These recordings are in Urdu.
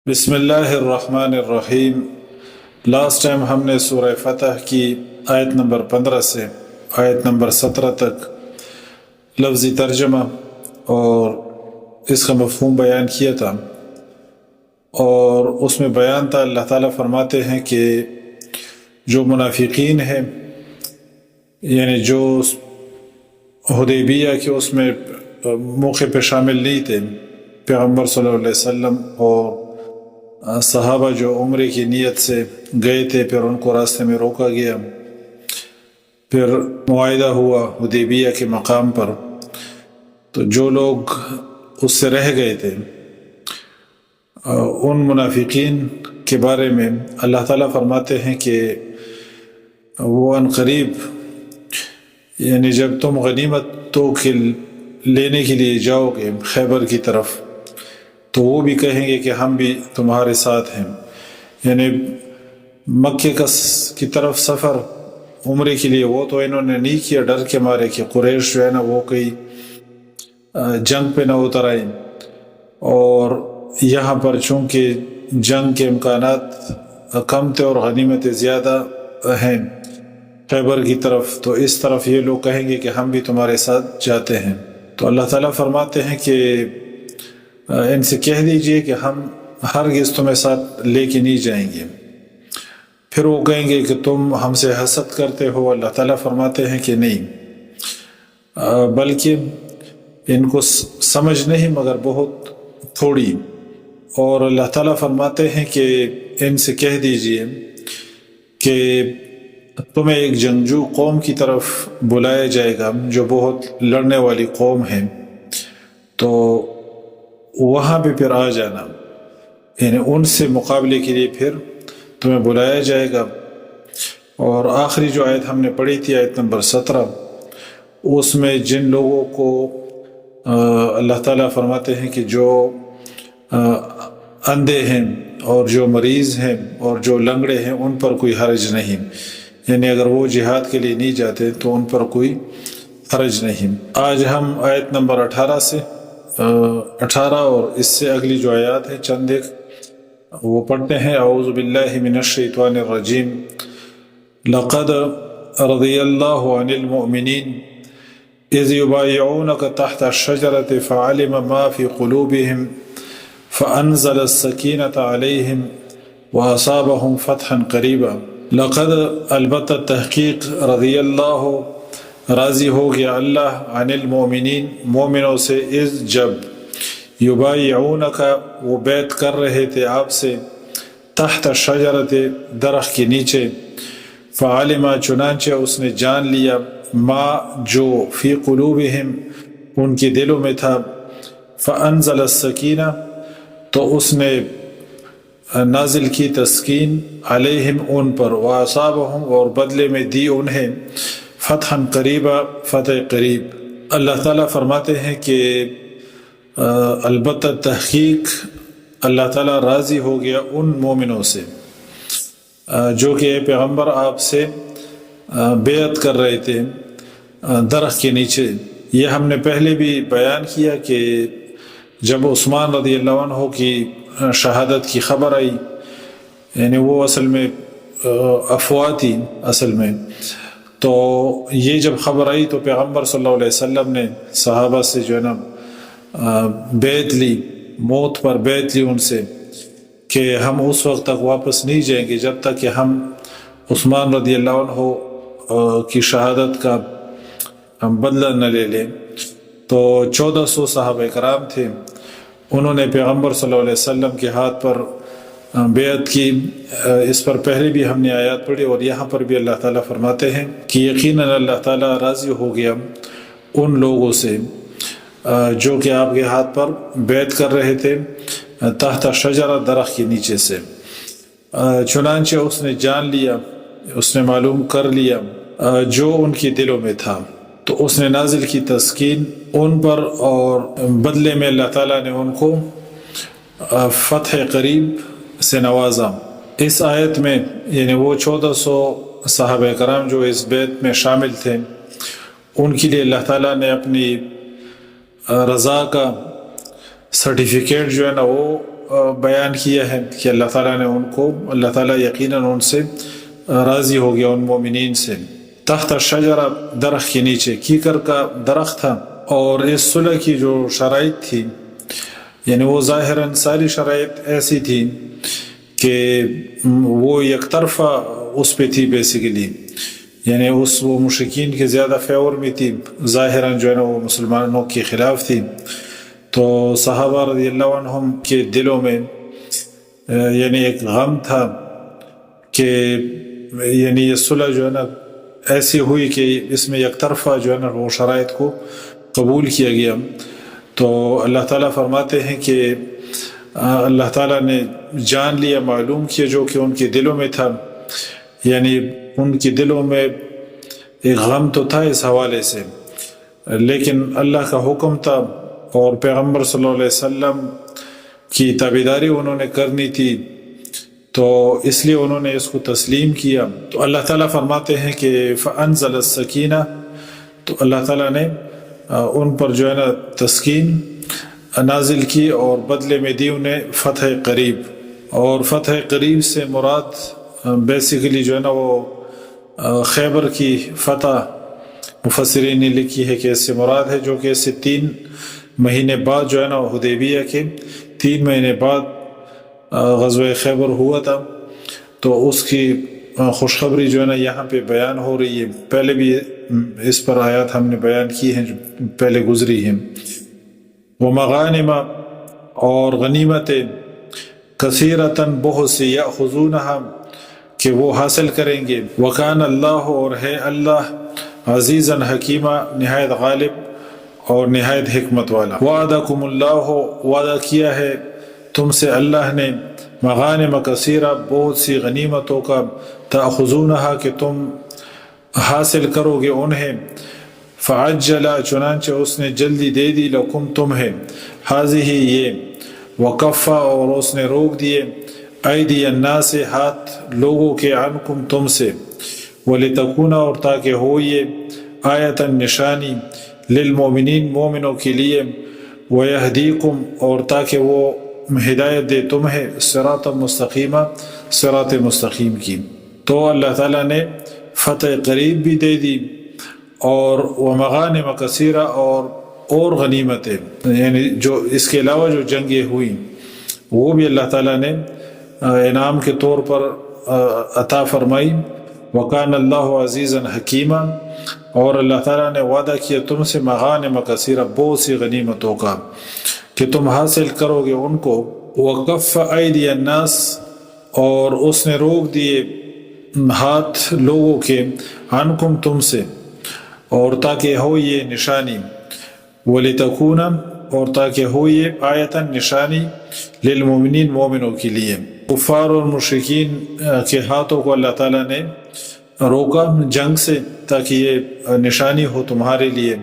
بسم اللہ الرحمن الرحیم۔ لاسٹ ٹائم ہم نے سورہ فتح کی آیت نمبر 15 سے آیت نمبر 17 تک لفظی ترجمہ اور اس کا مفہوم بیان کیا تھا، اور اس میں بیان تھا اللہ تعالیٰ فرماتے ہیں کہ جو منافقین ہیں، یعنی جو حدیبیہ کے اس میں موقع پہ شامل نہیں تھے، پیغمبر صلی اللہ علیہ وسلم اور صحابہ جو عمرے کی نیت سے گئے تھے، پھر ان کو راستے میں روکا گیا، پھر معاہدہ ہوا حدیبیہ کے مقام پر، تو جو لوگ اس سے رہ گئے تھے ان منافقین کے بارے میں اللہ تعالیٰ فرماتے ہیں کہ وہ ان قریب، یعنی جب تم غنیمتوں کے لینے کے لیے جاؤ گے خیبر کی طرف، تو وہ بھی کہیں گے کہ ہم بھی تمہارے ساتھ ہیں۔ یعنی مکے کی طرف سفر عمرے کے لیے وہ تو انہوں نے نہیں کیا، ڈر کے مارے کہ قریش جو ہے نا وہ کوئی جنگ پہ نہ اتر آئیں، اور یہاں پر چونکہ جنگ کے امکانات کم تھے اور غنیمتیں زیادہ ہیں خیبر کی طرف، تو اس طرف یہ لوگ کہیں گے کہ ہم بھی تمہارے ساتھ جاتے ہیں۔ تو اللہ تعالیٰ فرماتے ہیں کہ ان سے کہہ دیجئے کہ ہم ہرگز تمہیں ساتھ لے کے نہیں جائیں گے۔ پھر وہ کہیں گے کہ تم ہم سے حسد کرتے ہو۔ اللہ تعالیٰ فرماتے ہیں کہ نہیں، بلکہ ان کو سمجھ نہیں مگر بہت تھوڑی۔ اور اللہ تعالیٰ فرماتے ہیں کہ ان سے کہہ دیجئے کہ تمہیں ایک جنگجو قوم کی طرف بلایا جائے گا جو بہت لڑنے والی قوم ہے، تو وہاں پہ پھر آ جانا، یعنی ان سے مقابلے کے لیے پھر تمہیں بلایا جائے گا۔ اور آخری جو آیت ہم نے پڑھی تھی آیت نمبر 17، اس میں جن لوگوں کو اللہ تعالیٰ فرماتے ہیں کہ جو اندھے ہیں اور جو مریض ہیں اور جو لنگڑے ہیں ان پر کوئی حرج نہیں، یعنی اگر وہ جہاد کے لیے نہیں جاتے تو ان پر کوئی حرج نہیں۔ آج ہم آیت نمبر 18 اور اس سے اگلی جو آیات ہے چند ایک وہ پڑھتے ہیں۔ اعوذ باللہ من الشیطان الرجیم۔ لقد رضی اللہ عن المؤمنین اذ یبایعونک تحت الشجرة فعلم ما فی قلوبہم فانزل السکینۃ علیہم واصابہم فتحا قریبا۔ لقد البتہ تحقیق، رضی اللہ راضی ہو گیا اللہ، عن المؤمنین مومنوں سے، اذ جب، یبایعونک وہ بیعت کر رہے تھے آپ سے، تحت الشجرۃ درخت کے نیچے، فعلم چنانچہ اس نے جان لیا، ما جو، فی قلوبہم ان کے دلوں میں تھا، فانزل السکینہ تو اس نے نازل کی تسکین، علیہم ان پر، واصابہم اور بدلے میں دی انہیں، فتحا قریبا فتح قریب۔ اللہ تعالیٰ فرماتے ہیں کہ البتہ تحقیق اللہ تعالیٰ راضی ہو گیا ان مومنوں سے جو کہ اے پیغمبر آپ سے بیعت کر رہے تھے درخت کے نیچے۔ یہ ہم نے پہلے بھی بیان کیا کہ جب عثمان رضی اللہ عنہ کی شہادت کی خبر آئی، یعنی وہ اصل میں افواہ تھی اصل میں، تو یہ جب خبر آئی تو پیغمبر صلی اللہ علیہ وسلم نے صحابہ سے جو ہے نا بیعت لی، موت پر بیعت لی ان سے کہ ہم اس وقت تک واپس نہیں جائیں گے جب تک کہ ہم عثمان رضی اللہ عنہ کی شہادت کا ہم بدلہ نہ لے لیں۔ تو 1400 صحابہ کرام تھے، انہوں نے پیغمبر صلی اللہ علیہ وسلم کے ہاتھ پر بیعت کی۔ اس پر پہلے بھی ہم نے آیات پڑھی، اور یہاں پر بھی اللہ تعالیٰ فرماتے ہیں کہ یقیناً اللہ تعالیٰ راضی ہو گیا ان لوگوں سے جو کہ آپ کے ہاتھ پر بیعت کر رہے تھے تحت شجرہ درخت کے نیچے سے۔ چنانچہ اس نے جان لیا، اس نے معلوم کر لیا جو ان کے دلوں میں تھا، تو اس نے نازل کی تسکین ان پر، اور بدلے میں اللہ تعالیٰ نے ان کو فتح قریب سے نوازا۔ اس آیت میں یعنی وہ 1400 صحابہ کرام جو اس بیعت میں شامل تھے، ان کے لیے اللہ تعالیٰ نے اپنی رضا کا سرٹیفکیٹ جو ہے نا وہ بیان کیا ہے کہ اللہ تعالیٰ نے ان کو، اللہ تعالیٰ یقیناً ان سے راضی ہو گیا، ان مومنین سے۔ تحت الشجرہ، درخت کے نیچے، کیکر کا درخت تھا، اور اس صلح کی جو شرائط تھی، یعنی وہ ظاہراً ساری شرائط ایسی تھی کہ وہ یک طرفہ اس پہ تھی بیسیکلی، یعنی وہ مشرکین کے زیادہ فیور میں تھی، ظاہراً جو ہے نا وہ مسلمانوں کے خلاف تھی۔ تو صحابہ رضی اللہ عنہم کے دلوں میں یعنی ایک غم تھا کہ یعنی یہ صلح جو ہے نا ایسی ہوئی کہ اس میں یک طرفہ جو ہے نا وہ شرائط کو قبول کیا گیا۔ تو اللہ تعالیٰ فرماتے ہیں کہ اللہ تعالیٰ نے جان لیا، معلوم کیا جو کہ ان کے دلوں میں تھا، یعنی ان کے دلوں میں ایک غم تو تھا اس حوالے سے، لیکن اللہ کا حکم تھا اور پیغمبر صلی اللہ علیہ وسلم کی تابعداری انہوں نے کرنی تھی، تو اس لیے انہوں نے اس کو تسلیم کیا۔ تو اللہ تعالیٰ فرماتے ہیں کہ فَأَنزَلَ السَّكِينَةَ، تو اللہ تعالیٰ نے ان پر جو ہے نا تسکین نازل کی، اور بدلے میں دی انہیں فتح قریب۔ اور فتح قریب سے مراد بیسیکلی جو ہے نا وہ خیبر کی فتح مفسرین نے لکھی ہے کہ اس سے مراد ہے، جو کہ اس سے 3 مہینے بعد جو ہے نا حدیبیہ کے 3 مہینے بعد غزوہ خیبر ہوا تھا۔ تو اس کی خوشخبری جو ہے نا یہاں پہ بیان ہو رہی ہے۔ پہلے بھی اس پر آیات ہم نے بیان کی ہیں جو پہلے گزری ہیں۔ ومغانم، اور غنیمتیں، کثیرتاً، بہت سی، یأخذونہا، کہ وہ حاصل کریں گے۔ وکان اللہ، اور ہے اللہ، عزیزاً حکیمہ، نہایت غالب اور نہایت حکمت والا۔ وعدکم اللہ، وعدہ کیا ہے تم سے اللہ نے، مغانم کثیرہ، بہت سی غنیمتوں کا، تأخذونہا، کہ تم حاصل کرو گے انہیں۔ فعجل، چنانچہ اس نے جلدی دے دی، لکم تمہیں، ہذہ، یہ، وکفا، اور اس نے روک دیے، ایدی الناس، ہاتھ لوگوں کے، عنکم، تم سے، ولتکون، اور تاکہ ہو یہ، آیۃ، نشانی، للمومنین، مومنوں کے لیے، ویہدیکم، اور تاکہ وہ ہدایت دے تمہیں، صراط مستقیمہ، صراط مستقیم کی۔ تو اللہ تعالیٰ نے فتح قریب بھی دے دی، اور ومغانم کثیرہ، اور غنیمتیں، یعنی جو اس کے علاوہ جو جنگیں ہوئیں وہ بھی اللہ تعالیٰ نے انعام کے طور پر عطا فرمائی۔ وکان اللہ عزیزاً حکیمہ، اور اللہ تعالیٰ نے وعدہ کیا تم سے، مغانم کثیرہ، بہت سی غنیمتوں کا، کہ تم حاصل کرو گے ان کو۔ وکف ایدی الناس، اور اس نے روک دیے ہاتھ لوگوں کے، عنکم، تم سے، اور تاکہ ہو یہ نشانی، وَلِتَكُونَ، اور تاکہ ہو یہ آیتاً، نشانی، للمومنین، مومنوں کے لیے۔ کفار اور مشرکین کے ہاتھوں کو اللہ تعالیٰ نے روکا جنگ سے، تاکہ یہ نشانی ہو تمہارے لیے۔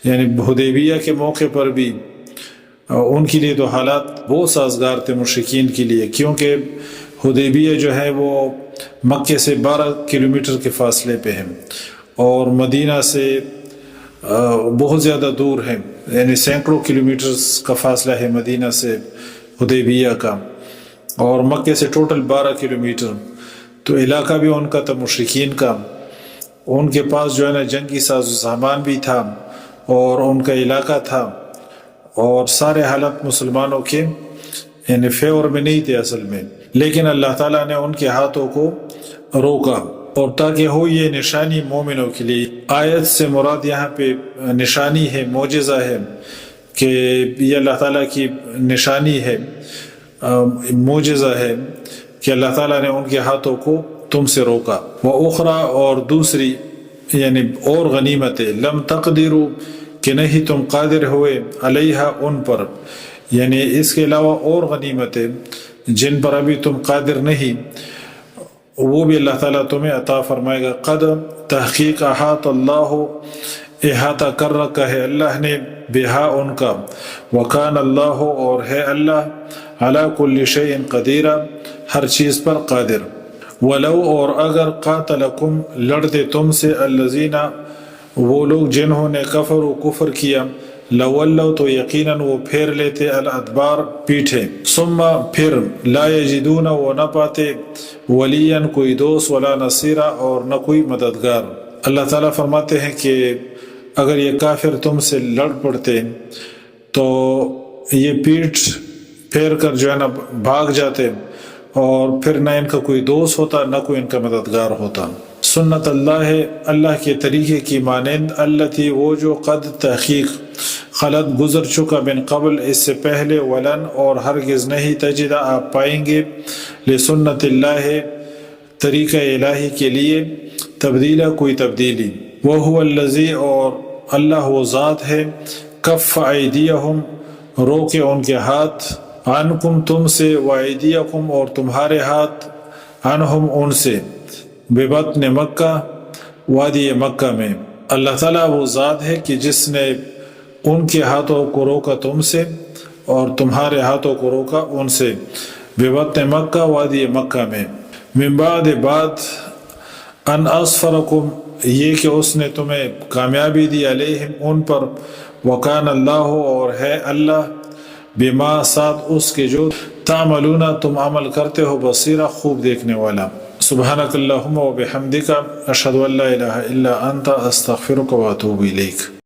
یعنی حدیبیہ کے موقع پر بھی ان کے لیے تو حالات بہت سازگار تھے مشرکین کے لیے، کیونکہ حدیبیہ جو ہے وہ مکے سے 12 کلومیٹر کے فاصلے پہ ہے، اور مدینہ سے بہت زیادہ دور ہے، یعنی سینکڑوں کلومیٹرز کا فاصلہ ہے مدینہ سے حدیبیہ کا، اور مکے سے ٹوٹل 12 کلومیٹر۔ تو علاقہ بھی ان کا تھا مشرکین کا، ان کے پاس جو ہے نا جنگی ساز و سامان بھی تھا، اور ان کا علاقہ تھا، اور سارے حالات مسلمانوں کے یعنی فیور میں نہیں تھے اصل میں، لیکن اللہ تعالیٰ نے ان کے ہاتھوں کو روکا، اور تاکہ ہو یہ نشانی مومنوں کے لیے۔ آیت سے مراد یہاں پہ نشانی ہے، معجزہ ہے، کہ یہ اللہ تعالیٰ کی نشانی ہے، معجزہ ہے کہ اللہ تعالیٰ نے ان کے ہاتھوں کو تم سے روکا۔ وَأُخْرَى، اور دوسری، یعنی اور غنیمتیں، لم تقدروا، کہ نہیں تم قادر ہوئے، علیہا، ان پر، یعنی اس کے علاوہ اور غنیمتیں جن پر ابھی تم قادر نہیں، وہ بھی اللہ تعالیٰ تمہیں عطا فرمائے گا۔ قد، تحقیق، احاط اللہ، احاطہ کر رکھا ہے اللہ نے، بہا، ان کا، وکان اللہ، اور ہے اللہ، علی کل شیء قدیر، ہر چیز پر قادر۔ ولو، اور اگر، قاتلکم، لڑتے تم سے، الذین، وہ لوگ جنہوں نے، کفروا، کفر کیا، لولوا تو یقیناً وہ پھیر لیتے الادبار پیٹھے ثم پھر لا یجدون وہ نہ پاتے ولیاً کوئی دوست ولا نصیرا اور نہ کوئی مددگار۔ اللہ تعالیٰ فرماتے ہیں کہ اگر یہ کافر تم سے لڑ پڑتے تو یہ پیٹھ پھیر کر جو ہے نا بھاگ جاتے اور پھر نہ ان کا کوئی دوست ہوتا نہ کوئی ان کا مددگار ہوتا۔ سنت اللہ ہے اللہ کے طریقے کی مانند التی وہ جو قد تحقیق خلط گزر چکا من قبل اس سے پہلے ولن اور ہرگز نہیں تجدہ آپ پائیں گے لسنت اللہ طریقہ الہی کے لیے تبدیلہ کوئی تبدیلی۔ وہو الذی اور اللہ وہ ذات ہے کف ایدیہم روکے ان کے ہاتھ عنکم تم سے وایدیکم اور تمہارے ہاتھ عنہم ان سے ببطن مکہ وادی مکہ میں۔ اللہ تعالیٰ وہ ذات ہے کہ جس نے ان کے ہاتھوں کو روکا تم سے اور تمہارے ہاتھوں کو روکا ان سے ببطن مکہ وادی مکہ میں من بعد ان اظفرکم یہ کہ اس نے تمہیں کامیابی دی علیہم ان پر وکان اللہ اور ہے اللہ بما ساتھ اس کے جو تعملون تم عمل کرتے ہو بصیرہ خوب دیکھنے والا۔ سبحانک اللہم و بحمدک اشہد ان لا الہ الا انت استغفرک و اتوب الیک۔